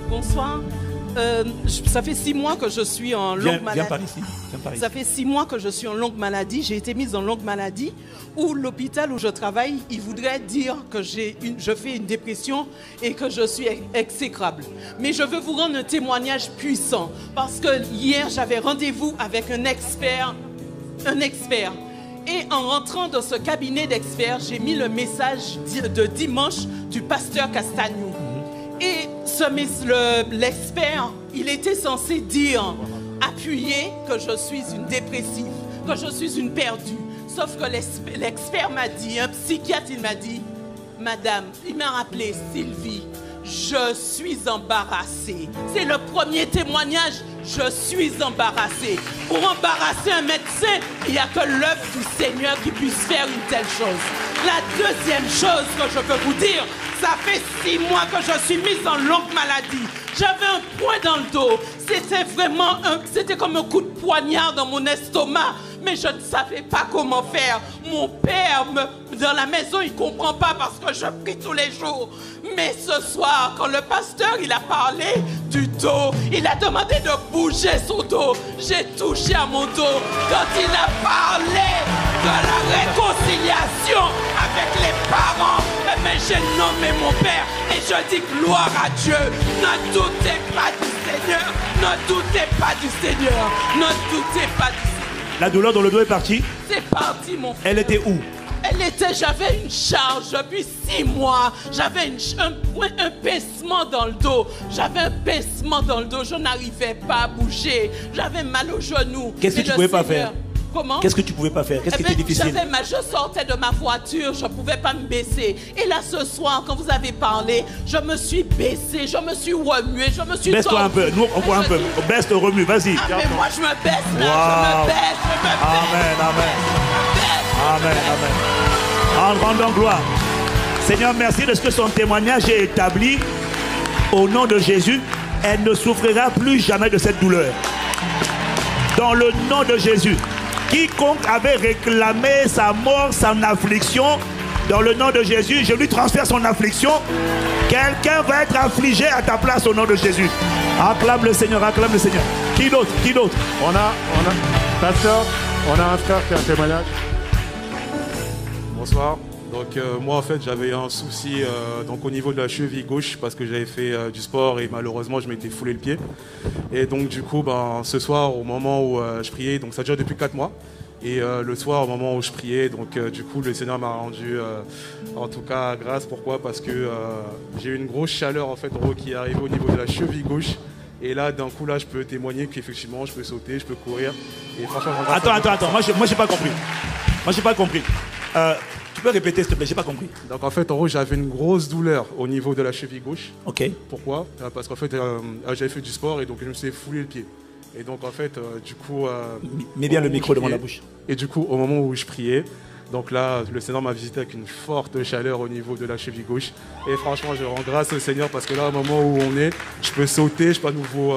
Bonsoir. Ça fait 6 mois que je suis en longue maladie. Viens par ici. Ça fait 6 mois que je suis en longue maladie. J'ai été mise en longue maladie où l'hôpital où je travaille, il voudrait dire que je fais une dépression et que je suis exécrable. Mais je veux vous rendre un témoignage puissant parce que hier, j'avais rendez-vous avec un expert. Et en rentrant dans ce cabinet d'experts, j'ai mis le message de dimanche du pasteur Castagnou. Et l'expert, il était censé dire, appuyer que je suis une dépressive, que je suis une perdue. Sauf que l'expert m'a dit, un psychiatre, il m'a dit, madame, il m'a rappelé Sylvie, je suis embarrassée. C'est le premier témoignage, je suis embarrassée. Pour embarrasser un médecin, il n'y a que l'œuvre du Seigneur qui puisse faire une telle chose. La deuxième chose que je peux vous dire, ça fait 6 mois que je suis mise en longue maladie. J'avais un point dans le dos. C'était comme un coup de poignard dans mon estomac. Mais je ne savais pas comment faire. Mon père, dans la maison, il ne comprend pas parce que je prie tous les jours. Mais ce soir, quand le pasteur il a parlé du dos, il a demandé de bouger son dos. J'ai touché à mon dos. Quand il a parlé de la réconciliation avec les parents, mais j'ai nommé mon père et je dis gloire à Dieu. Ne doutez pas du Seigneur. Ne doutez pas du Seigneur. Ne doutez pas du Seigneur. La douleur dans le dos est partie? C'est parti, mon frère. Elle était où? J'avais une charge depuis 6 mois. J'avais un pincement dans le dos. J'avais un pincement dans le dos. Je n'arrivais pas à bouger. J'avais mal au genou. Qu'est-ce que tu ne pouvais pas faire? Comment? Qu'est-ce que tu ne pouvais pas faire? Qu'est-ce qui était difficile? Je sortais de ma voiture, je ne pouvais pas me baisser. Et là, ce soir, quand vous avez parlé, je me suis baissée, je me suis remuée, je me suis... Baisse-toi un peu, nous on voit un peu. Baisse, remue, vas-y. Ah, mais moi, je me baisse là, je me baisse, Amen, amen. Amen, amen. En rendant gloire. Seigneur, merci de ce que son témoignage est établi. Au nom de Jésus, elle ne souffrira plus jamais de cette douleur. Dans le nom de Jésus. Quiconque avait réclamé sa mort, son affliction, dans le nom de Jésus, je lui transfère son affliction. Quelqu'un va être affligé à ta place au nom de Jésus. Acclame le Seigneur, acclame le Seigneur. Qui d'autre? Qui d'autre? Pasteur, on a un frère qui a un témoignage. Bonsoir. Donc moi en fait j'avais un souci donc au niveau de la cheville gauche parce que j'avais fait du sport et malheureusement je m'étais foulé le pied. Et donc du coup ce soir au moment où je priais, donc ça dure depuis 4 mois. Et le soir au moment où je priais, donc du coup le Seigneur m'a rendu en tout cas grâce. Pourquoi? Parce que j'ai eu une grosse chaleur en fait qui est arrivée au niveau de la cheville gauche. Et là d'un coup là je peux témoigner qu'effectivement je peux sauter, je peux courir. Et franchement, attends, moi j'ai pas compris. Moi j'ai pas compris. Tu peux répéter s'il te plaît, j'ai pas compris. Donc en fait, en gros, j'avais une grosse douleur au niveau de la cheville gauche. Ok. Pourquoi? Parce qu'en fait, j'avais fait du sport et donc je me suis foulé le pied. Et donc en fait, du coup... Mets bien le micro devant la bouche. Et du coup, au moment où je priais, donc là, le Seigneur m'a visité avec une forte chaleur au niveau de la cheville gauche. Et franchement, je rends grâce au Seigneur parce que là, au moment où on est, je peux sauter, je peux à nouveau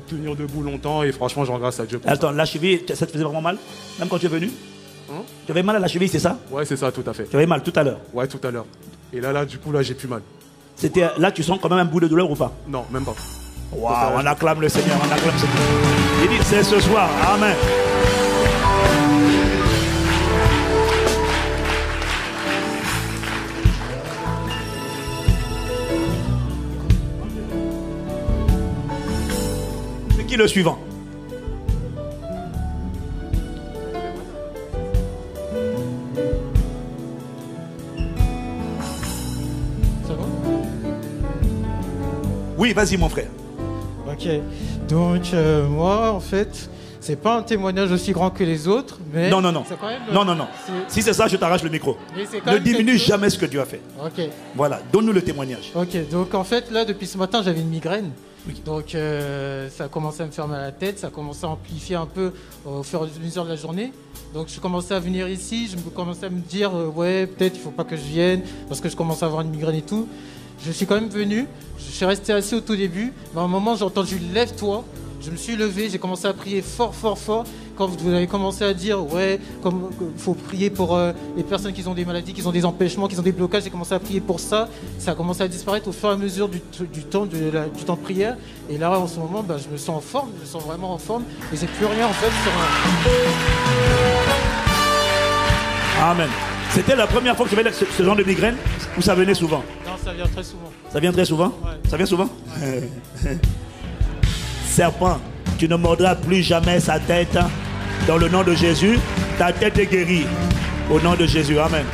tenir debout longtemps. Et franchement, je rends grâce à Dieu pour Attends, la cheville, ça te faisait vraiment mal? Même quand tu es venu? Tu avais mal à la cheville, c'est ça? Ouais, c'est ça, tout à fait. Tu avais mal tout à l'heure? Ouais, tout à l'heure. Et là, du coup, là, j'ai plus mal. C'était là, tu sens quand même un bout de douleur ou pas? Non, même pas. Waouh, on acclame le Seigneur, on acclame le Seigneur. Il dit, c'est ce soir. Amen. C'est qui le suivant? Oui, vas-y mon frère. Ok, donc moi en fait, c'est pas un témoignage aussi grand que les autres, mais... Non. Non. C'est... Si c'est ça, je t'arrache le micro. Ne diminue jamais ce que tu as fait. Ok. Voilà, donne-nous le témoignage. Ok, donc en fait là, depuis ce matin, j'avais une migraine. Oui. Donc ça a commencé à me faire mal à la tête, ça a commencé à amplifier un peu au fur et à mesure de la journée. Donc je commençais à venir ici, je commençais à me dire, ouais, peut-être il faut pas que je vienne, parce que je commençais à avoir une migraine et tout. Je suis quand même venu, je suis resté assis au tout début, mais à un moment j'ai entendu « lève-toi », je me suis levé, j'ai commencé à prier fort, fort, fort, quand vous avez commencé à dire, ouais, comme faut prier pour les personnes qui ont des maladies, qui ont des empêchements, qui ont des blocages, j'ai commencé à prier pour ça. Ça a commencé à disparaître au fur et à mesure du temps de prière. Et là, en ce moment, je me sens en forme, je me sens vraiment en forme. Et j'ai plus rien en fait sur moi. Amen. C'était la première fois que tu avais ce genre de migraine ou ça venait souvent? Non, ça vient très souvent. Ça vient très souvent? Ouais. Ça vient souvent? Ouais. Serpent, tu ne mordras plus jamais sa tête. Dans le nom de Jésus, ta tête est guérie. Au nom de Jésus, amen.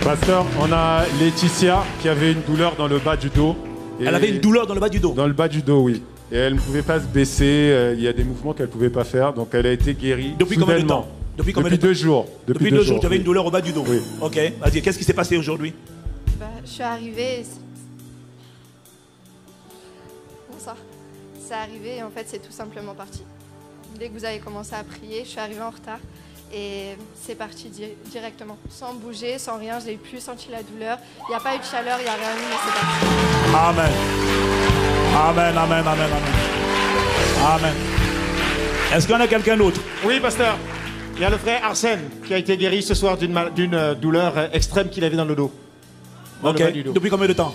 Pasteur, on a Laetitia qui avait une douleur dans le bas du dos. Elle avait une douleur dans le bas du dos? Dans le bas du dos, oui. Et elle ne pouvait pas se baisser, il y a des mouvements qu'elle ne pouvait pas faire, donc elle a été guérie. Depuis combien de temps? Depuis 2 jours. Depuis 2 jours, tu avais une douleur au bas du dos? Oui. Ok, vas-y, qu'est-ce qui s'est passé aujourd'hui? Je suis arrivée. Bonsoir. C'est arrivé et en fait c'est tout simplement parti. Dès que vous avez commencé à prier, je suis arrivée en retard et c'est parti directement. Sans bouger, sans rien, je n'ai plus senti la douleur. Il n'y a pas eu de chaleur, il n'y a rien eu, mais c'est parti. Amen. Amen, amen, amen, amen. Amen. Est-ce qu'on a quelqu'un d'autre? Oui, pasteur. Il y a le frère Arsène qui a été guéri ce soir d'une douleur extrême qu'il avait dans le dos. Ok. Depuis combien de temps?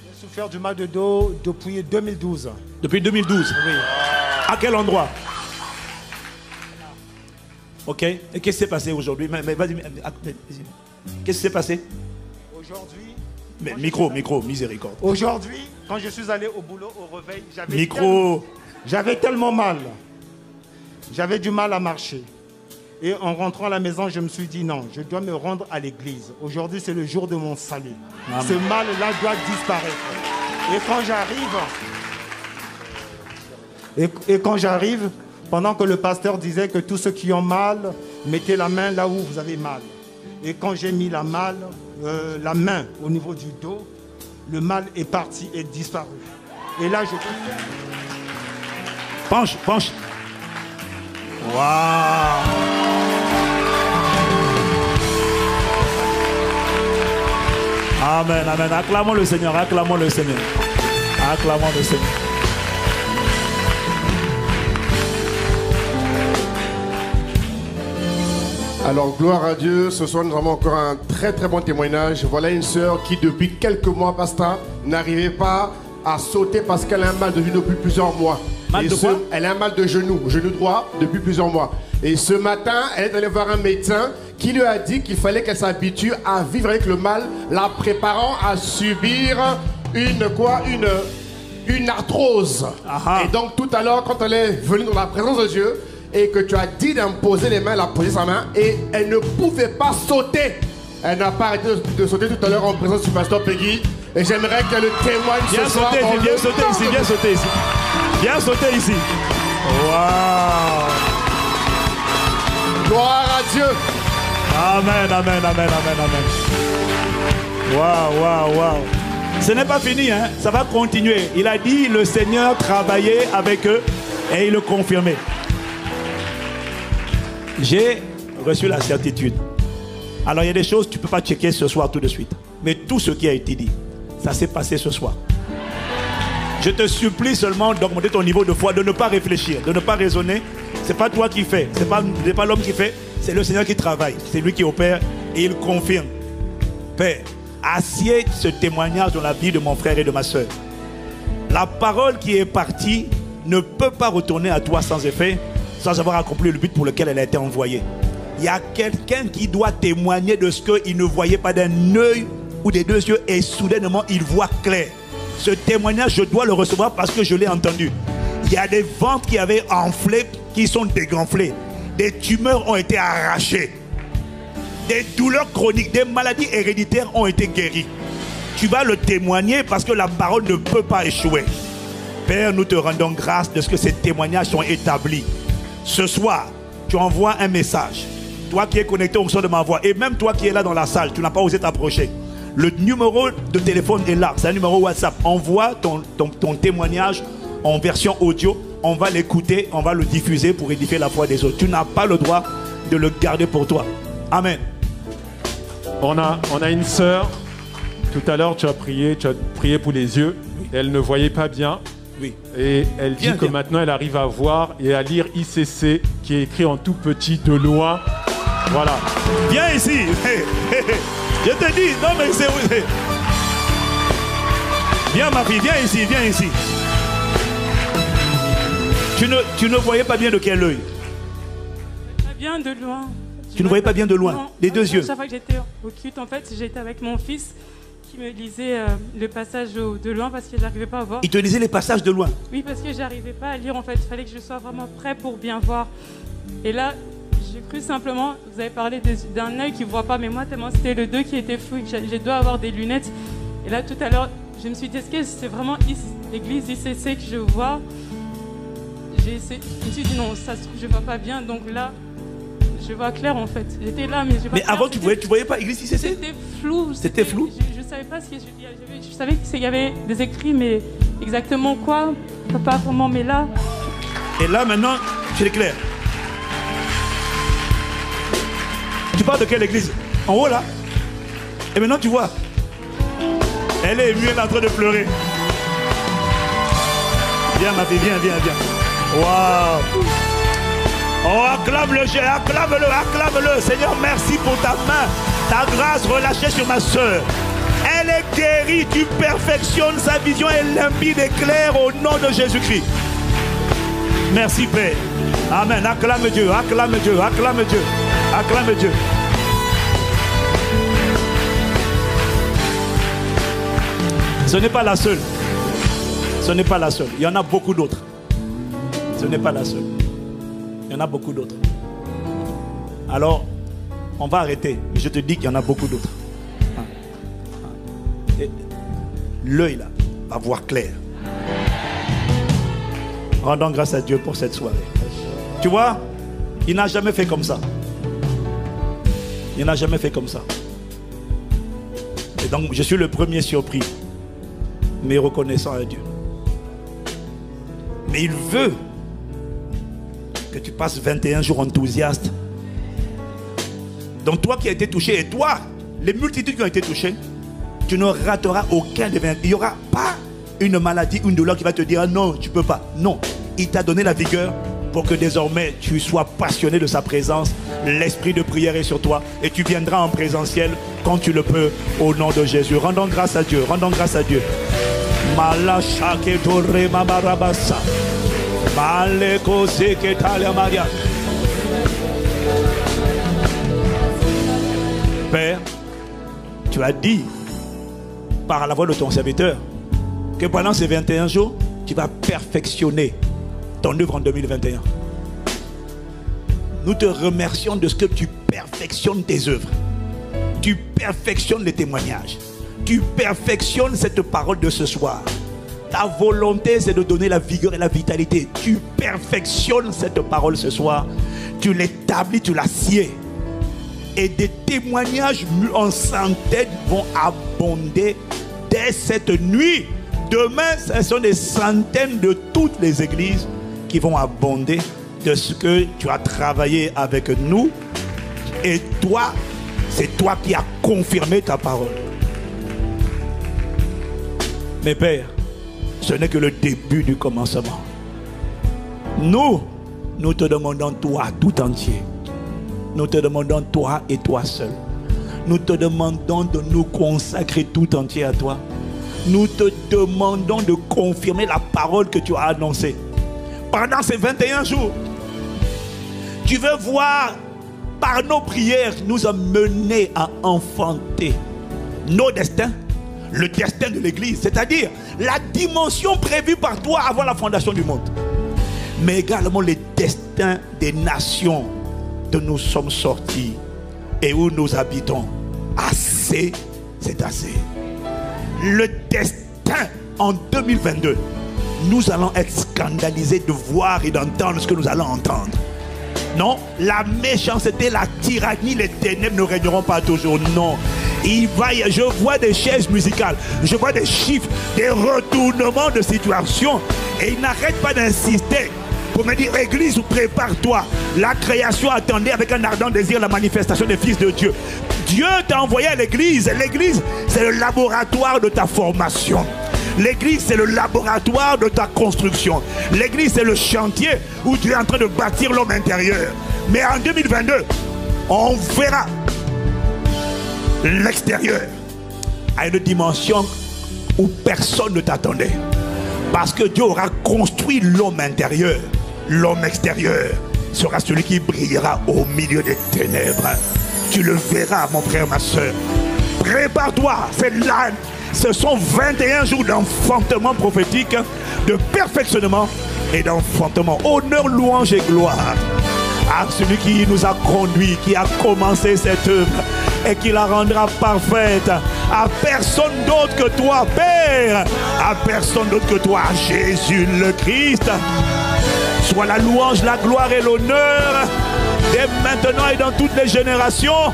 J'ai souffert du mal de dos depuis 2012. Depuis 2012? Oui. À quel endroit? Ok. Et qu'est-ce qui s'est passé aujourd'hui? Mais vas-y. Qu'est-ce qui s'est passé? Aujourd'hui. Mais micro, miséricorde. Aujourd'hui, quand je suis allé au boulot, au réveil, j'avais tellement mal. J'avais du mal à marcher. Et en rentrant à la maison, je me suis dit non, je dois me rendre à l'église. Aujourd'hui, c'est le jour de mon salut. Amen. Ce mal-là doit disparaître. Et quand j'arrive, pendant que le pasteur disait que tous ceux qui ont mal, mettez la main là où vous avez mal. Et quand j'ai mis la main au niveau du dos, le mal est parti et disparu. Et là, je... Penche. Waouh! Amen, amen. Acclamons le Seigneur, acclamons le Seigneur. Acclamons le Seigneur. Alors, gloire à Dieu. Ce soir, nous avons encore un très très bon témoignage. Voilà une sœur qui, depuis quelques mois, pasteur, n'arrivait pas à sauter parce qu'elle a un mal de genou depuis plusieurs mois. Elle a un mal de genou droit, depuis plusieurs mois. Et ce matin, elle est allée voir un médecin qui lui a dit qu'il fallait qu'elle s'habitue à vivre avec le mal, la préparant à subir une arthrose. Aha. Et donc tout à l'heure, quand elle est venue dans la présence de Dieu et que tu as dit d'imposer les mains, elle a posé sa main et elle ne pouvait pas sauter. Elle n'a pas arrêté de sauter tout à l'heure en présence du pasteur Peggy. Et j'aimerais qu'elle témoigne ce soir. Viens sauter ici. Viens sauter ici. Waouh. Gloire à Dieu. Amen, amen, amen, amen, amen. Waouh. Ce n'est pas fini, hein? Ça va continuer. Il a dit, le Seigneur travaillait avec eux et il le confirmait. J'ai reçu la certitude. Alors il y a des choses que tu ne peux pas checker ce soir tout de suite. Mais tout ce qui a été dit, ça s'est passé ce soir. Je te supplie seulement d'augmenter ton niveau de foi, de ne pas réfléchir, de ne pas raisonner. Ce n'est pas toi qui fais, ce n'est pas l'homme qui fait, c'est le Seigneur qui travaille. C'est lui qui opère et il confirme. Père, assieds ce témoignage dans la vie de mon frère et de ma soeur. La parole qui est partie ne peut pas retourner à toi sans effet, sans avoir accompli le but pour lequel elle a été envoyée. Il y a quelqu'un qui doit témoigner de ce qu'il ne voyait pas d'un œil ou des deux yeux et soudainement il voit clair. Ce témoignage, je dois le recevoir parce que je l'ai entendu. Il y a des ventres qui avaient enflé, qui sont dégonflés. Des tumeurs ont été arrachées. Des douleurs chroniques, des maladies héréditaires ont été guéries. Tu vas le témoigner parce que la parole ne peut pas échouer. Père, nous te rendons grâce de ce que ces témoignages sont établis. Ce soir, tu envoies un message. Toi qui es connecté au son de ma voix, et même toi qui es là dans la salle, tu n'as pas osé t'approcher. Le numéro de téléphone est là, c'est un numéro WhatsApp. Envoie ton témoignage en version audio. On va l'écouter, on va le diffuser pour édifier la foi des autres. Tu n'as pas le droit de le garder pour toi. Amen. On a une sœur. Tout à l'heure, tu as prié pour les yeux. Elle ne voyait pas bien. Oui. Et elle dit que maintenant elle arrive à voir et à lire ICC qui est écrit en tout petit de loin. Voilà. Viens ici. Je te dis, non mais c'est... Viens ma fille, viens ici, viens ici. Tu ne voyais pas bien de quel œil? Pas bien de loin. Tu ne voyais pas bien de loin? Non. Les deux yeux? Chaque fois que j'étais au culte, en fait, j'étais avec mon fils qui me lisait le passage de loin parce que j'arrivais pas à voir. Il te lisait les passages de loin? Oui, parce que j'arrivais pas à lire en fait. Il fallait que je sois vraiment prêt pour bien voir. Et là, j'ai cru simplement, vous avez parlé d'un œil qui ne voit pas, mais moi tellement c'était le 2 qui était flou, j'ai dû avoir des lunettes. Et là tout à l'heure, je me suis dit, est-ce que c'est vraiment l'église ICC que je vois? Je me suis dit non, ça se trouve, je vois pas bien, donc là, je vois clair en fait. J'étais là, mais je vois Mais clair. avant, tu voyais pas l'église ICC? C'était flou. C'était flou? Je savais pas ce que je savais qu'il y avait des écrits, mais exactement quoi? Pas vraiment, mais là. Et là maintenant, tu es clair. Tu parles de quelle église? En haut là? Et maintenant tu vois. Elle est émue, elle est en train de pleurer. Viens ma fille, viens. Waouh! Oh, acclame-le, acclame-le. Seigneur, merci pour ta main, ta grâce relâchée sur ma soeur. Elle est guérie, tu perfectionnes sa vision, elle est limpide et claire au nom de Jésus-Christ. Merci Père. Amen. Acclame Dieu, acclame Dieu, acclame Dieu, acclame Dieu. Ce n'est pas la seule. Ce n'est pas la seule. Il y en a beaucoup d'autres. Ce n'est pas la seule. Il y en a beaucoup d'autres. Alors, on va arrêter. Je te dis qu'il y en a beaucoup d'autres. L'œil là va voir clair. Rendons grâce à Dieu pour cette soirée. Tu vois, il n'a jamais fait comme ça. Il n'a jamais fait comme ça. Et donc, je suis le premier surpris, mais reconnaissant à Dieu. Mais il veut que tu passes 21 jours enthousiaste. Donc toi qui as été touché, et toi, les multitudes qui ont été touchées, tu ne rateras aucun des 20. Il n'y aura pas une maladie, une douleur qui va te dire ah non, tu ne peux pas. Non, il t'a donné la vigueur pour que désormais tu sois passionné de sa présence. L'esprit de prière est sur toi et tu viendras en présentiel quand tu le peux au nom de Jésus. Rendons grâce à Dieu, rendons grâce à Dieu. Père, tu as dit par la voix de ton serviteur que pendant ces 21 jours, tu vas perfectionner ton œuvre en 2021. Nous te remercions de ce que tu perfectionnes tes œuvres. Tu perfectionnes les témoignages. Tu perfectionnes cette parole de ce soir. Ta volonté, c'est de donner la vigueur et la vitalité. Tu perfectionnes cette parole ce soir. Tu l'établis, tu l'assieds. Et des témoignages en centaines vont abonder dès cette nuit. Demain, ce sont des centaines de toutes les églises qui vont abonder de ce que tu as travaillé avec nous. Et toi, c'est toi qui as confirmé ta parole. Mais Père, ce n'est que le début du commencement. Nous te demandons toi tout entier. Nous te demandons toi et toi seul. Nous te demandons de nous consacrer tout entier à toi. Nous te demandons de confirmer la parole que tu as annoncée. Pendant ces 21 jours, tu veux voir par nos prières nous amener à enfanter nos destins, le destin de l'Église, c'est-à-dire la dimension prévue par toi avant la fondation du monde, mais également les destins des nations dont nous sommes sortis et où nous habitons. Assez, c'est assez. Le destin en 2022, nous allons être scandalisés de voir et d'entendre ce que nous allons entendre. Non, la méchanceté, la tyrannie, les ténèbres ne régneront pas toujours. Non, je vois des chaises musicales, je vois des chiffres, des retournements de situation. Et il n'arrête pas d'insister pour me dire, Église, prépare-toi. La création attendait avec un ardent désir la manifestation des fils de Dieu. Dieu t'a envoyé à l'Église. L'Église, c'est le laboratoire de ta formation. L'église, c'est le laboratoire de ta construction. L'église, c'est le chantier où tu es en train de bâtir l'homme intérieur. Mais en 2022, on verra l'extérieur à une dimension où personne ne t'attendait. Parce que Dieu aura construit l'homme intérieur. L'homme extérieur sera celui qui brillera au milieu des ténèbres. Tu le verras, mon frère, ma soeur. Prépare-toi, c'est là. Ce sont 21 jours d'enfantement prophétique, de perfectionnement et d'enfantement. Honneur, louange et gloire à celui qui nous a conduits, qui a commencé cette œuvre et qui la rendra parfaite. À personne d'autre que toi, Père. À personne d'autre que toi, Jésus le Christ. Soit la louange, la gloire et l'honneur dès maintenant et dans toutes les générations.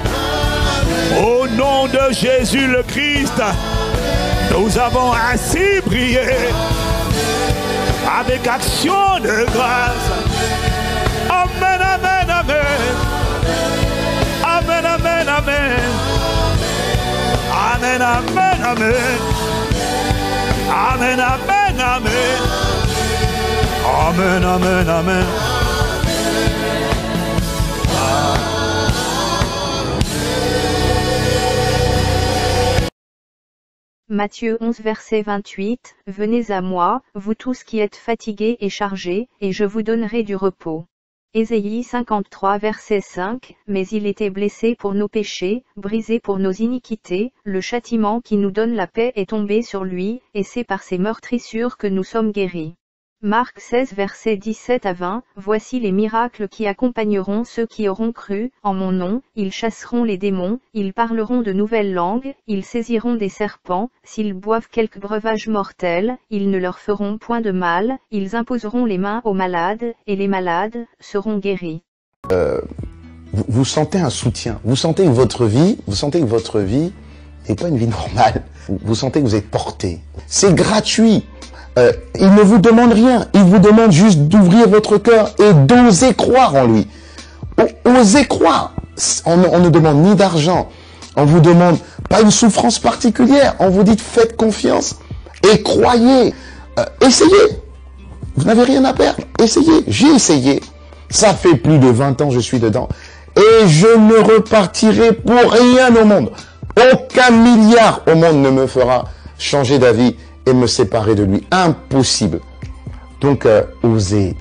Au nom de Jésus le Christ, nous avons ainsi prié avec action de grâce. Amen, amen, amen. Amen, amen, amen. Amen, amen, amen. Amen, amen, amen. Amen, amen, amen. Matthieu 11 verset 28, « Venez à moi, vous tous qui êtes fatigués et chargés, et je vous donnerai du repos. » Ésaïe 53 verset 5, « Mais il était blessé pour nos péchés, brisé pour nos iniquités, le châtiment qui nous donne la paix est tombé sur lui, et c'est par ses meurtrissures que nous sommes guéris. » Marc 16 versets 17 à 20, « Voici les miracles qui accompagneront ceux qui auront cru, en mon nom, ils chasseront les démons, ils parleront de nouvelles langues, ils saisiront des serpents, s'ils boivent quelque breuvage mortel, ils ne leur feront point de mal, ils imposeront les mains aux malades, et les malades seront guéris. » Vous sentez un soutien, vous sentez que votre vie n'est pas une vie normale, vous sentez que vous êtes porté. C'est gratuit. Il ne vous demande rien, il vous demande juste d'ouvrir votre cœur et d'oser croire en lui. Osez croire. On ne demande ni d'argent, on vous demande pas une souffrance particulière, on vous dit faites confiance et croyez. Essayez, vous n'avez rien à perdre, essayez. J'ai essayé, ça fait plus de 20 ans je suis dedans et je ne repartirai pour rien au monde. Aucun milliard au monde ne me fera changer d'avis et me séparer de lui. Impossible. Donc, osez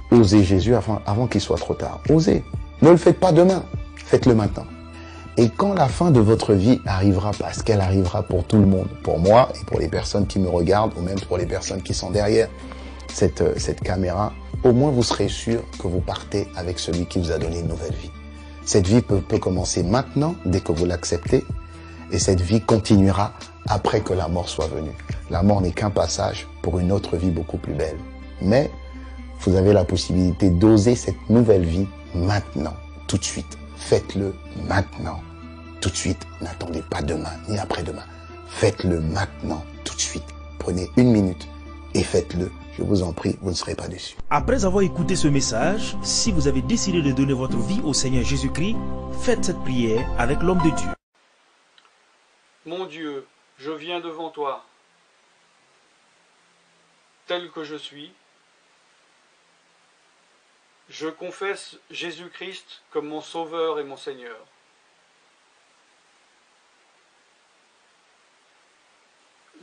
Jésus avant qu'il soit trop tard. Osez. Ne le faites pas demain. Faites-le maintenant. Et quand la fin de votre vie arrivera, parce qu'elle arrivera pour tout le monde, pour moi et pour les personnes qui me regardent, ou même pour les personnes qui sont derrière cette caméra, au moins vous serez sûr que vous partez avec celui qui vous a donné une nouvelle vie. Cette vie peut commencer maintenant, dès que vous l'acceptez, et cette vie continuera après que la mort soit venue. La mort n'est qu'un passage pour une autre vie beaucoup plus belle. Mais vous avez la possibilité d'oser cette nouvelle vie maintenant, tout de suite. Faites-le maintenant, tout de suite. N'attendez pas demain, ni après-demain. Faites-le maintenant, tout de suite. Prenez 1 minute et faites-le. Je vous en prie, vous ne serez pas déçus. Après avoir écouté ce message, si vous avez décidé de donner votre vie au Seigneur Jésus-Christ, faites cette prière avec l'homme de Dieu. Mon Dieu, je viens devant toi, tel que je suis. Je confesse Jésus-Christ comme mon Sauveur et mon Seigneur.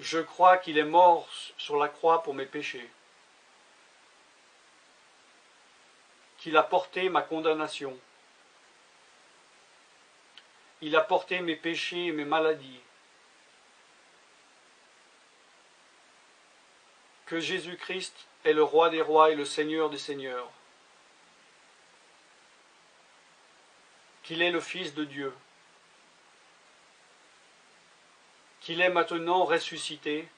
Je crois qu'il est mort sur la croix pour mes péchés, qu'il a porté ma condamnation, il a porté mes péchés et mes maladies, que Jésus-Christ est le Roi des rois et le Seigneur des seigneurs, qu'il est le Fils de Dieu, qu'il est maintenant ressuscité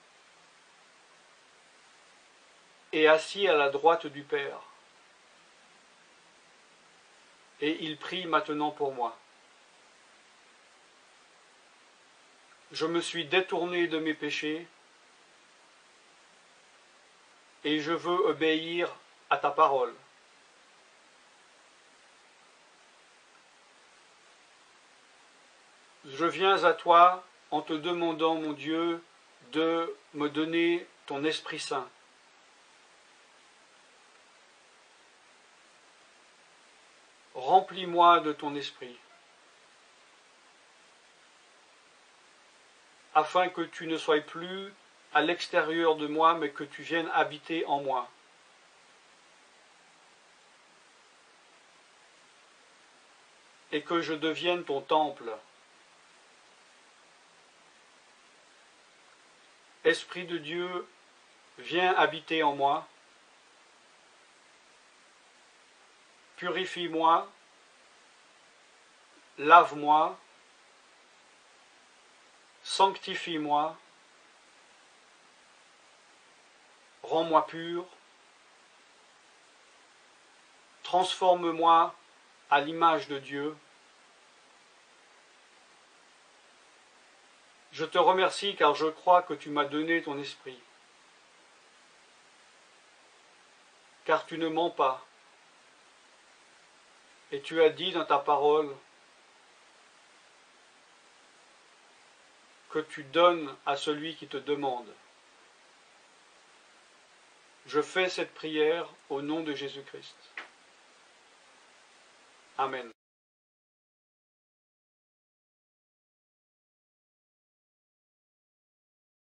et assis à la droite du Père. Et il prie maintenant pour moi. Je me suis détourné de mes péchés et je veux obéir à ta parole. Je viens à toi en te demandant, mon Dieu, de me donner ton Esprit Saint. Remplis-moi de ton esprit, afin que tu ne sois plus à l'extérieur de moi, mais que tu viennes habiter en moi. Et que je devienne ton temple. Esprit de Dieu, viens habiter en moi. Purifie-moi, lave-moi, sanctifie-moi, rends-moi pur, transforme-moi à l'image de Dieu. Je te remercie car je crois que tu m'as donné ton esprit, car tu ne mens pas. Et tu as dit dans ta parole que tu donnes à celui qui te demande. Je fais cette prière au nom de Jésus-Christ. Amen.